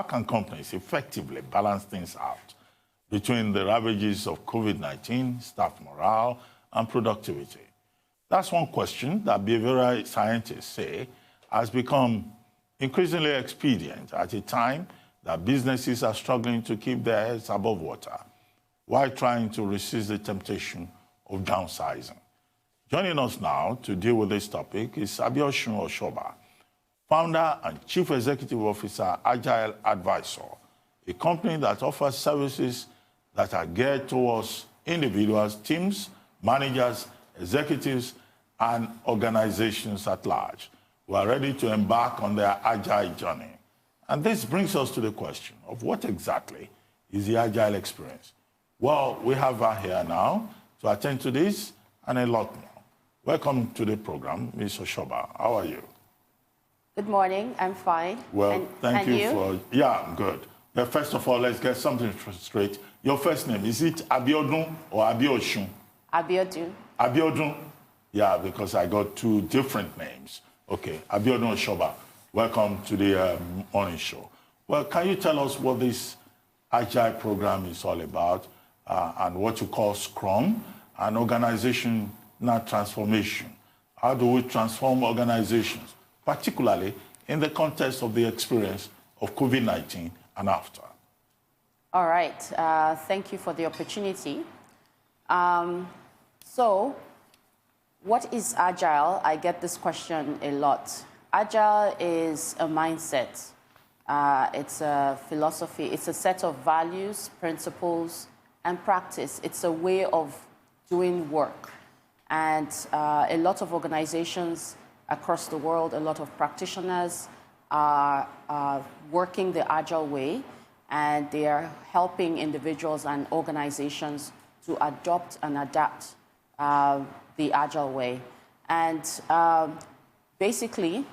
how can companies effectively balance things out between the ravages of COVID-19, staff morale, and productivity? That's one question that behavioral scientists say has become increasingly expedient at a time that businesses are struggling to keep their heads above water while trying to resist the temptation of downsizing. Joining us now to deal with this topic is Abiodun Osoba, founder and chief executive officer, Agile Advisor, a company that offers services that are geared towards individuals, teams, managers, executives, and organizations at large who are ready to embark on their Agile journey. And this brings us to the question of what exactly is the Agile experience? Well, we have her here now to attend to this and a lot more. Welcome to the program, Ms. Osoba. How are you? Good morning. I'm fine. Well, thank you for... Yeah, I'm good. But first of all, let's get something straight. Your first name, is it Abiodun or Abiodun? Abiodun. Abiodun? Yeah, because I got two different names. Okay, Abiodun Osoba, welcome to the morning show. Well, can you tell us what this Agile program is all about and what you call Scrum and organizational transformation? How do we transform organizations, particularly in the context of the experience of COVID-19 and after? All right. Thank you for the opportunity. So, what is Agile? I get this question a lot. Agile is a mindset. It's a philosophy. It's a set of values, principles, and practice. It's a way of doing work. And a lot of organizations across the world, a lot of practitioners are working the Agile way, and they are helping individuals and organizations to adopt and adapt the Agile way. And basically,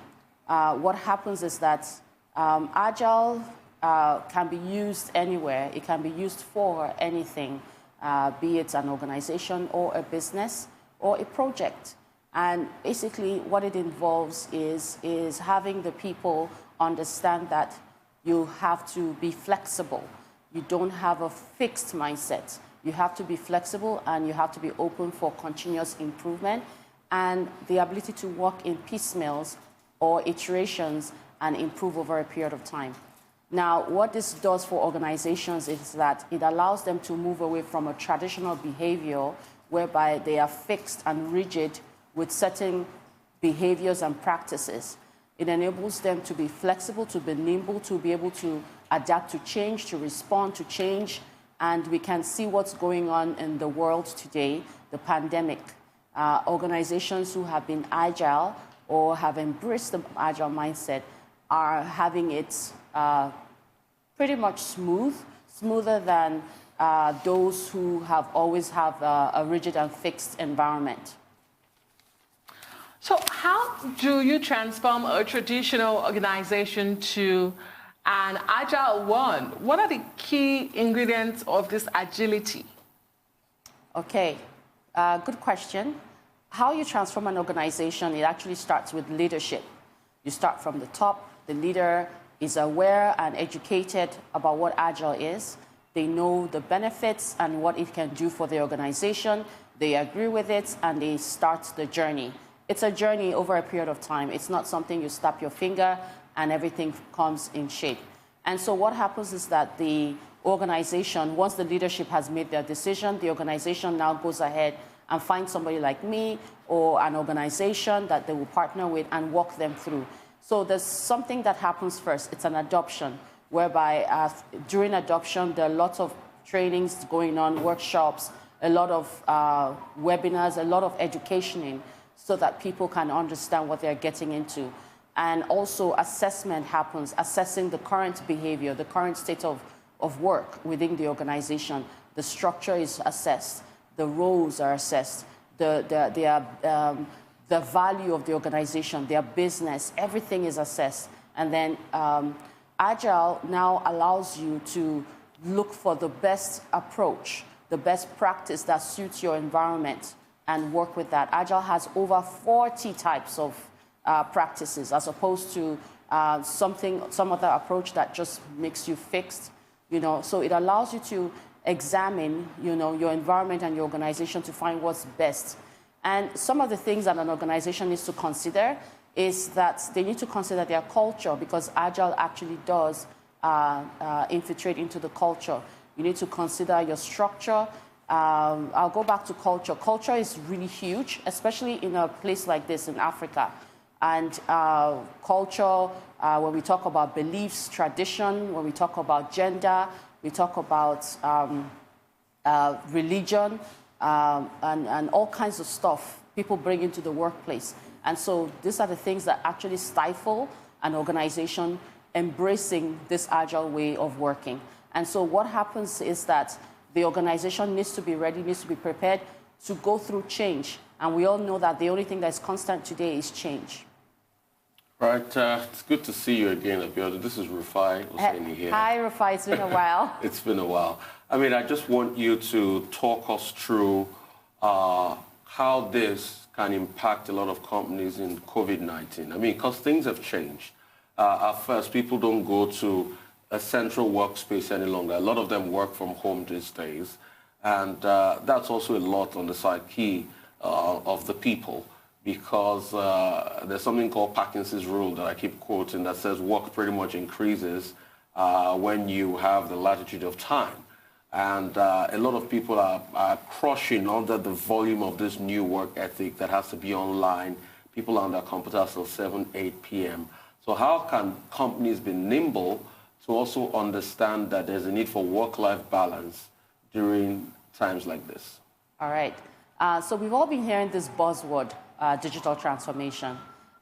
what happens is that Agile can be used anywhere. It can be used for anything, be it an organization or a business or a project. And basically, what it involves is having the people understand that you have to be flexible. You don't have a fixed mindset. You have to be flexible and you have to be open for continuous improvement and the ability to work in piecemeals or iterations and improve over a period of time. Now, what this does for organizations is that it allows them to move away from a traditional behavior whereby they are fixed and rigid with certain behaviors and practices. It enables them to be flexible, to be nimble, to be able to adapt to change, to respond to change. And we can see what's going on in the world today, the pandemic. Organizations who have been agile or have embraced the agile mindset are having it pretty much smoother than those who have always have a rigid and fixed environment. So how do you transform a traditional organization to an agile one? What are the key ingredients of this agility? Okay, good question. How you transform an organization, it actually starts with leadership. You start from the top. The leader is aware and educated about what Agile is. They know the benefits and what it can do for the organization. They agree with it, and they start the journey. It's a journey over a period of time. It's not something you snap your finger and everything comes in shape. And so what happens is that the organization, once the leadership has made their decision, the organization now goes ahead and finds somebody like me or an organization that they will partner with and walk them through. So there's something that happens first. It's an adoption, whereby during adoption, there are lots of trainings going on, workshops, a lot of webinars, a lot of educationing, so that people can understand what they're getting into. And also assessment happens, assessing the current behavior, the current state of work within the organization. The structure is assessed, the roles are assessed, the value of the organization, their business, everything is assessed. And then Agile now allows you to look for the best approach, the best practice that suits your environment and work with that. Agile has over 40 types of practices as opposed to some other approach that just makes you fixed, So it allows you to examine, your environment and your organization to find what's best. And some of the things that an organization needs to consider is that they need to consider their culture, because Agile actually does infiltrate into the culture. You need to consider your structure. I'll go back to culture. Culture is really huge, especially in a place like this in Africa. And culture, when we talk about beliefs, tradition, when we talk about gender, we talk about religion, and all kinds of stuff people bring into the workplace. And so these are the things that actually stifle an organization embracing this Agile way of working. And so what happens is that the organization needs to be ready, needs to be prepared to go through change. And we all know that the only thing that's constant today is change. Right, it's good to see you again, Abiodun. This is Rufai Hussaini here. Hi, Rufai, it's been a while. It's been a while. I mean, I just want you to talk us through how this can impact a lot of companies in COVID-19. I mean, because things have changed. At first, people don't go to a central workspace any longer. A lot of them work from home these days. And that's also a lot on the psyche of the people, because there's something called Parkinson's rule that I keep quoting that says work pretty much increases when you have the latitude of time. And a lot of people are crushing under the volume of this new work ethic that has to be online. People are on their computers till 7, 8 p.m. So how can companies be nimble to also understand that there's a need for work-life balance during times like this? All right. So we've all been hearing this buzzword, digital transformation.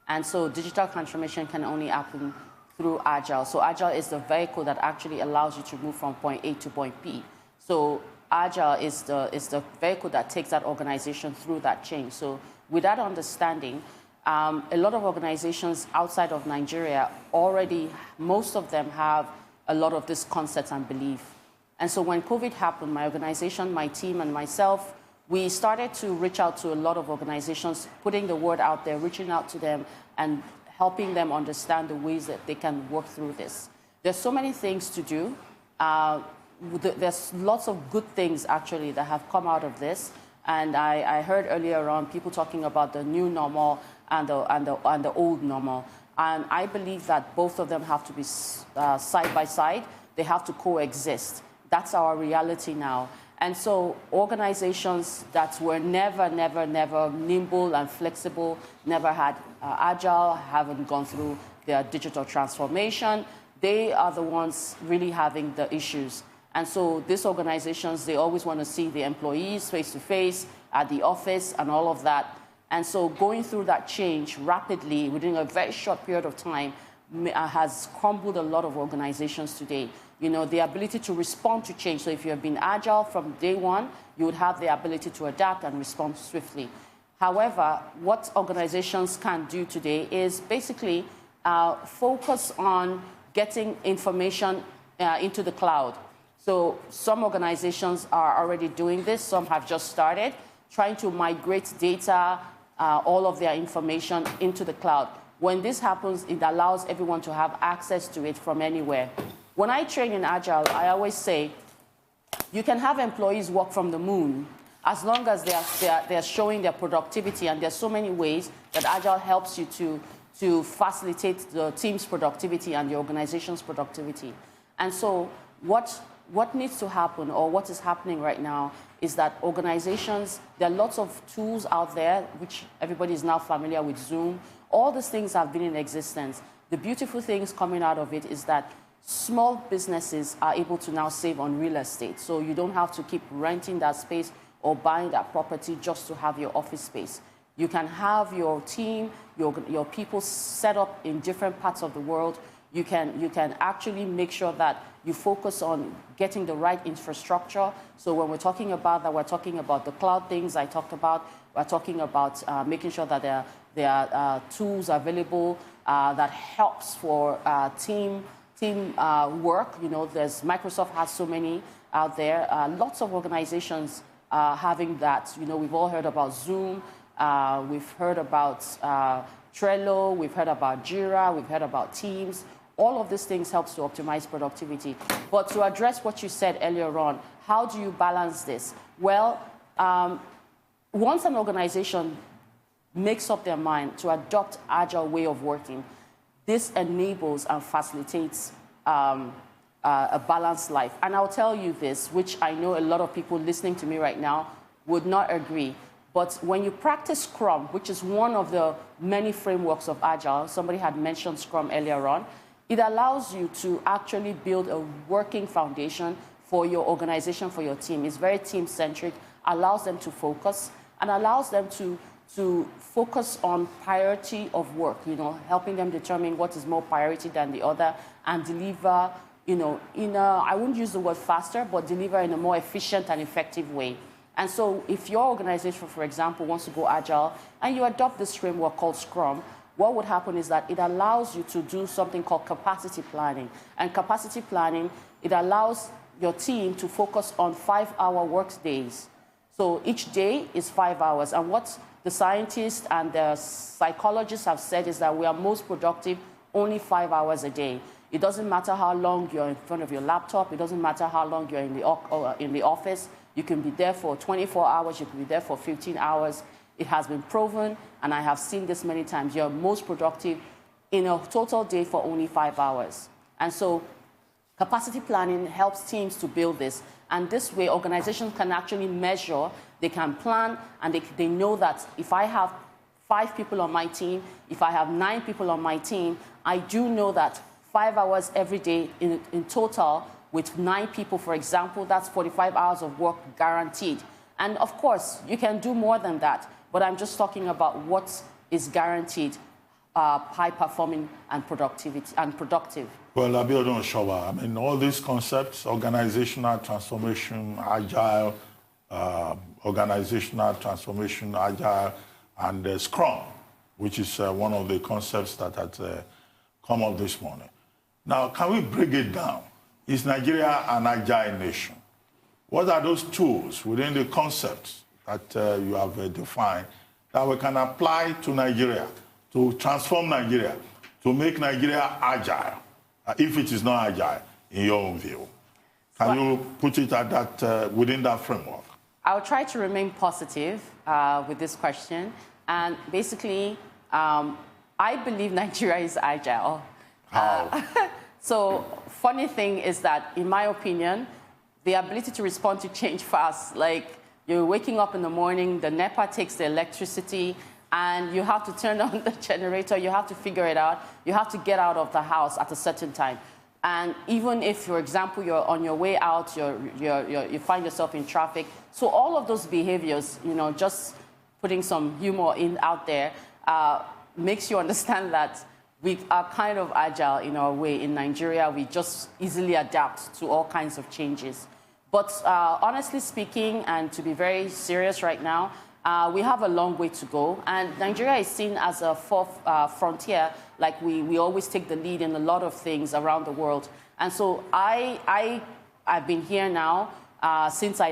And so digital transformation can only happen through Agile. So Agile is the vehicle that actually allows you to move from point A to point B. So Agile is the vehicle that takes that organization through that change. So with that understanding, a lot of organizations outside of Nigeria already, most of them have a lot of this concepts and belief. And so when COVID happened, my organization, my team, and myself, we started to reach out to a lot of organizations, putting the word out there, reaching out to them, and helping them understand the ways that they can work through this. There's so many things to do. There's lots of good things, actually, that have come out of this. And I heard earlier on people talking about the new normal and the old normal. And I believe that both of them have to be side by side. They have to coexist. That's our reality now. And so organizations that were never nimble and flexible, never had Agile, haven't gone through their digital transformation, they are the ones really having the issues. And so these organizations, they always want to see the employees face-to-face at the office and all of that. And so going through that change rapidly within a very short period of time has crumbled a lot of organizations today. You know, the ability to respond to change. So if you have been Agile from day one, you would have the ability to adapt and respond swiftly. However, what organizations can do today is basically focus on getting information into the cloud. So some organizations are already doing this. Some have just started trying to migrate data, all of their information into the cloud. When this happens, it allows everyone to have access to it from anywhere. When I train in Agile, I always say, you can have employees work from the moon as long as they're showing their productivity. And there's so many ways that Agile helps you to facilitate the team's productivity and the organization's productivity. And so what needs to happen, or what is happening right now, is that organizations, there are lots of tools out there, which everybody is now familiar with, Zoom. All these things have been in existence. The beautiful things coming out of it is that small businesses are able to now save on real estate. So you don't have to keep renting that space or buying that property just to have your office space. You can have your team, your people set up in different parts of the world. You can actually make sure that you focus on getting the right infrastructure. So when we're talking about that, we're talking about the cloud things I talked about. We're talking about making sure that there are tools available that helps for team work. You know, Microsoft has so many out there. Lots of organizations having that. You know, we've all heard about Zoom. We've heard about Trello, we've heard about Jira, we've heard about Teams. All of these things helps to optimize productivity. But to address what you said earlier on, how do you balance this? Well, once an organization makes up their mind to adopt agile way of working, this enables and facilitates a balanced life. And I'll tell you this, which I know a lot of people listening to me right now would not agree. But when you practice Scrum, which is one of the many frameworks of Agile, somebody had mentioned Scrum earlier on, it allows you to actually build a working foundation for your organization, for your team. It's very team-centric, allows them to focus, and allows them to focus on priority of work, helping them determine what is more priority than the other, and deliver, in a, I wouldn't use the word faster, but deliver in a more efficient and effective way. And so if your organization, for example, wants to go agile and you adopt this framework called Scrum, what would happen is that it allows you to do something called capacity planning. And capacity planning, it allows your team to focus on 5-hour work days. So each day is 5 hours. And what the scientists and the psychologists have said is that we are most productive only 5 hours a day. It doesn't matter how long you're in front of your laptop. It doesn't matter how long you're in the office. You can be there for 24 hours. You can be there for 15 hours. It has been proven, and I have seen this many times. You're most productive in a total day for only 5 hours. And so capacity planning helps teams to build this. And this way, organizations can actually measure, they can plan, and they know that if I have 5 people on my team, if I have 9 people on my team, I do know that 5 hours every day in total with 9 people, for example, that's 45 hours of work guaranteed. And of course, you can do more than that, but I'm just talking about what is guaranteed, high-performing and productive. Well, Abiodun Osoba, I mean, all these concepts, organizational transformation, agile, organizational transformation, agile, and Scrum, which is one of the concepts that had come up this morning. Now, can we break it down? Is Nigeria an agile nation? What are those tools within the concepts that you have defined that we can apply to Nigeria, to transform Nigeria, to make Nigeria agile, if it is not agile, in your own view? Can you put it at that, within that framework? I'll try to remain positive with this question. And basically, I believe Nigeria is agile. How? So funny thing is that, in my opinion, the ability to respond to change fast, like you're waking up in the morning, the NEPA takes the electricity, and you have to turn on the generator, you have to figure it out, you have to get out of the house at a certain time. And even if, for example, you're on your way out, you find yourself in traffic. So all of those behaviors, just putting some humor out there, makes you understand that we are kind of agile in our way. In Nigeria, we just easily adapt to all kinds of changes. But honestly speaking, and to be very serious right now, we have a long way to go. And Nigeria is seen as a fourth frontier, like we always take the lead in a lot of things around the world. And so I've been here now since I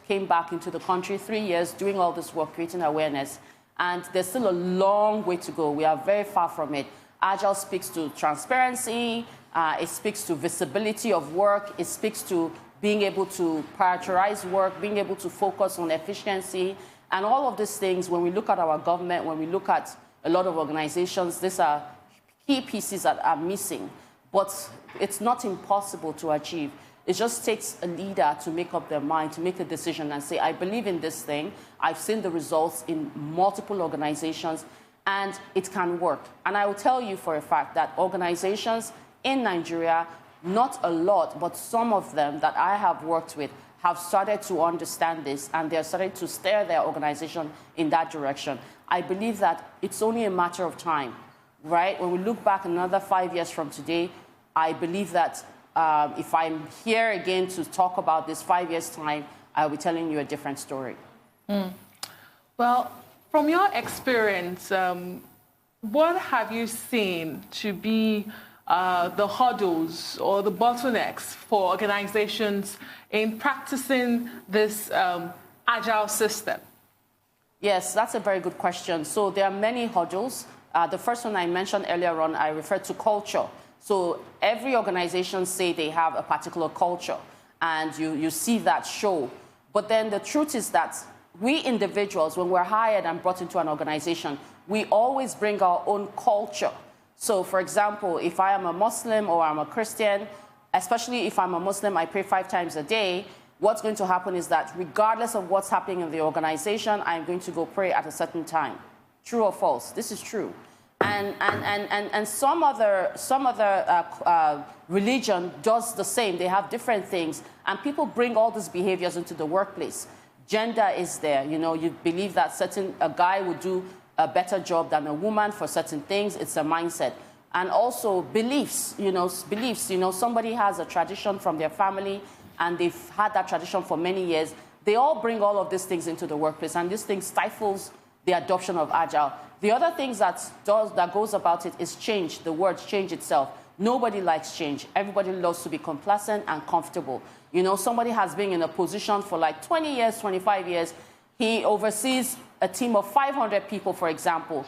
came back into the country, 3 years, doing all this work, creating awareness. And there's still a long way to go. We are very far from it. Agile speaks to transparency, it speaks to visibility of work, it speaks to being able to prioritize work, being able to focus on efficiency, and all of these things. When we look at our government, when we look at a lot of organizations, these are key pieces that are missing, but it's not impossible to achieve. It just takes a leader to make up their mind, to make a decision and say, I believe in this thing, I've seen the results in multiple organizations, and it can work. And I will tell you for a fact that organizations in Nigeria, not a lot, but some of them that I have worked with have started to understand this, and they're starting to steer their organization in that direction. I believe that it's only a matter of time, right? When we look back another 5 years from today, I believe that if I'm here again to talk about this 5 years' time, I'll be telling you a different story. Well, from your experience, what have you seen to be the hurdles or the bottlenecks for organizations in practicing this agile system? Yes, that's a very good question. So there are many hurdles. The first one I mentioned earlier on, I referred to culture. So every organization say they have a particular culture, and you see that show. But then the truth is that we individuals, when we're hired and brought into an organization, we always bring our own culture. So for example, if I am a Muslim or I'm a Christian, especially if I'm a Muslim, I pray 5 times a day. What's going to happen is that regardless of what's happening in the organization, I'm going to go pray at a certain time. True or false? This is true. And some other religion does the same. They have different things. And people bring all these behaviors into the workplace. Gender is there. You know, you believe that a guy would do a better job than a woman for certain things. It's a mindset. And also beliefs, somebody has a tradition from their family and they've had that tradition for many years. They all bring all of these things into the workplace, and this thing stifles the adoption of Agile. The other things that goes about it is change, the word change itself. Nobody likes change. Everybody loves to be complacent and comfortable. You know, somebody has been in a position for like 20 years, 25 years. He oversees a team of 500 people, for example.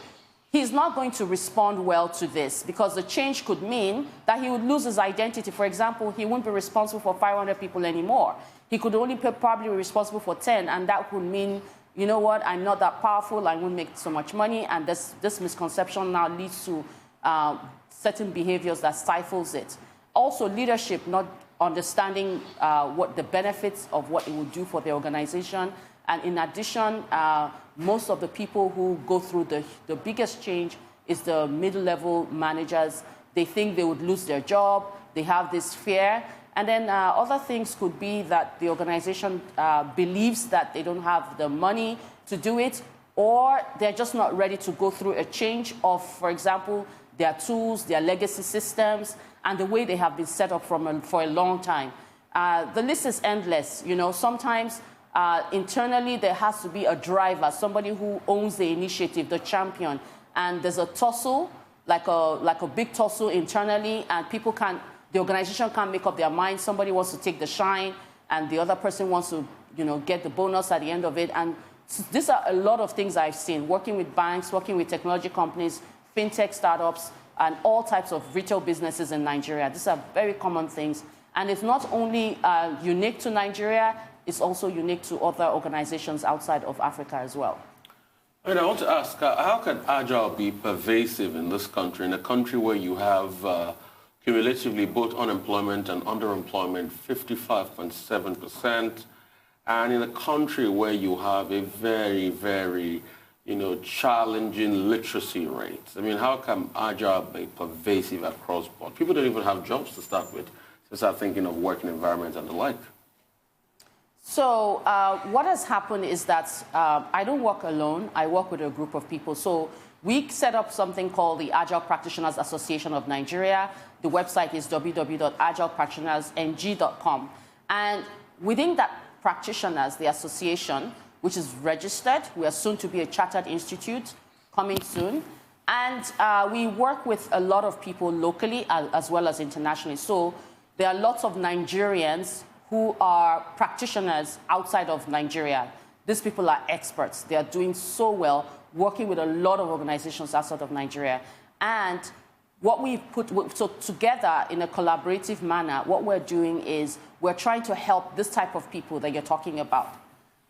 He's not going to respond well to this because the change could mean that he would lose his identity. For example, he wouldn't be responsible for 500 people anymore. He could only probably be responsible for 10, and that would mean, you know what, I'm not that powerful, I won't make so much money, and this misconception now leads to certain behaviors that stifles it. Also, leadership not understanding what the benefits of what it would do for the organization. And in addition, most of the people who go through the biggest change is the middle-level managers. They think they would lose their job. They have this fear. And then other things could be that the organization believes that they don't have the money to do it, or they're just not ready to go through a change of, for example, their tools, their legacy systems, and the way they have been set up for a long time. The list is endless. You know, sometimes internally, there has to be a driver, somebody who owns the initiative, the champion. And there's a tussle, like a big tussle internally, and the organization can't make up their mind. Somebody wants to take the shine, and the other person wants to, get the bonus at the end of it. And these are a lot of things I've seen, working with banks, working with technology companies, fintech startups, and all types of retail businesses in Nigeria. These are very common things. And it's not only unique to Nigeria, it's also unique to other organizations outside of Africa as well. And I want to ask, how can Agile be pervasive in this country, in a country where you have cumulatively both unemployment and underemployment 55.7%, and in a country where you have a very, very, challenging literacy rate? I mean, how can Agile be pervasive across board? People don't even have jobs to start with, to start thinking of working environments and the like. So what has happened is that I don't work alone. I work with a group of people. So we set up something called the Agile Practitioners Association of Nigeria. The website is www.agilepractitionersng.com. And within that practitioners, the association, which is registered, we are soon to be a chartered institute, coming soon. And we work with a lot of people locally as well as internationally. So there are lots of Nigerians who are practitioners outside of Nigeria. These people are experts. They are doing so well, working with a lot of organizations outside of Nigeria. And what we so together in a collaborative manner, what we're doing is we're trying to help this type of people that you're talking about.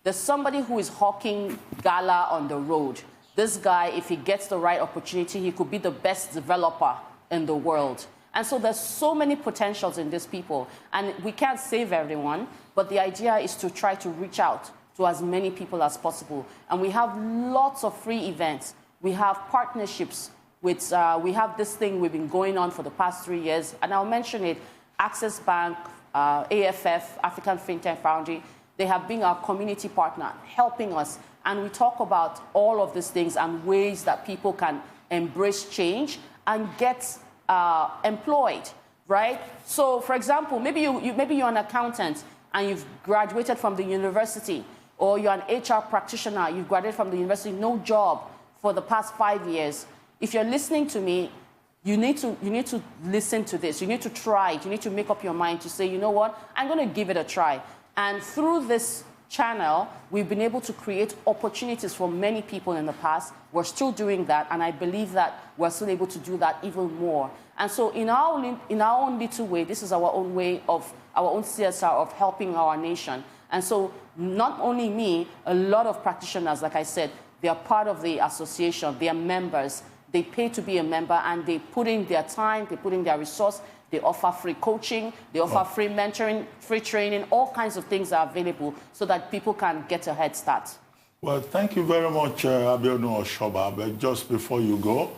There's somebody who is hawking gala on the road. This guy, if he gets the right opportunity, he could be the best developer in the world. And so there's so many potentials in these people. And we can't save everyone, but the idea is to try to reach out to as many people as possible. And we have lots of free events. We have partnerships with, we have this thing we've been going on for the past 3 years. And I'll mention it, Access Bank, AFF, African FinTech Foundry, they have been our community partner, helping us. And we talk about all of these things and ways that people can embrace change and get employed, right? So, for example, maybe you're an accountant and you've graduated from the university, or you're an HR practitioner, you've graduated from the university, no job for the past 5 years. If you're listening to me, you need to listen to this. You need to try it. You need to make up your mind to say, you know what, I'm going to give it a try. And through this channel, we've been able to create opportunities for many people in the past. We're still doing that, and I believe that we're still able to do that even more. And so in our own little way, this is our own way of, our own CSR of helping our nation. And so not only me, a lot of practitioners, like I said, they are part of the association, they are members, they pay to be a member, and they put in their time, they put in their resource, they offer free coaching, they offer free mentoring, free training, all kinds of things are available so that people can get a head start. Well, thank you very much, Abiodun Osoba. But just before you go,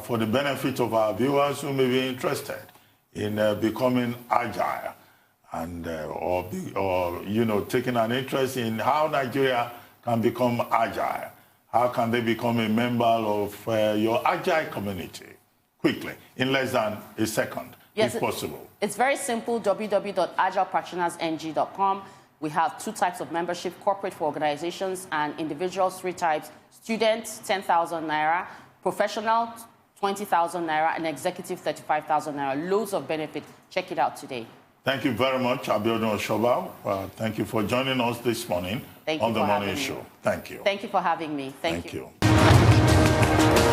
for the benefit of our viewers who may be interested in becoming agile and or you know, taking an interest in how Nigeria can become agile, how can they become a member of your agile community? Quickly, in less than a second, yes, if possible. It's very simple, www.agilepractitionersng.com. We have 2 types of membership, corporate for organizations and individuals, 3 types. Students, 10,000 naira. Professional, 20,000 naira. And executive, 35,000 naira. Loads of benefit. Check it out today. Thank you very much, Abiodun Osoba. Thank you for joining us this morning on the Morning Show. Thank you. Thank you for having me. Thank you. You.